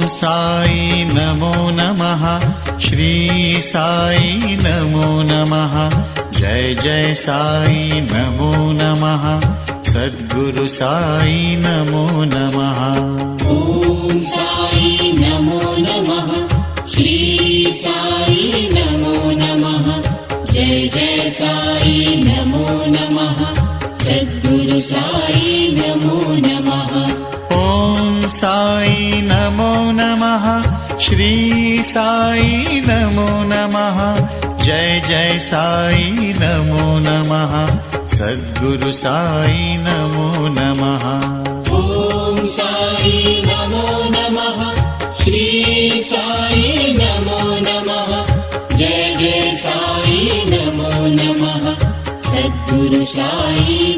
साई नमो नमः। श्री साई नमो नमः। जय जय साई नमो नमः। सद्गुरु साई नमो नमः। ओम साई नमो नमः। श्री साई नमो नमः। जय जय साई नमो नमः। सद्गुरु साई नमो नमः। ओम साई नमो नमः। श्री साई नमो नमः। जय जय साई नमो नमः। सद्गुरु साई नमो नमः। ओम साई नमो नमः। श्री साई नमो नमः। जय जय साई नमो नमः। सद्गुरु साई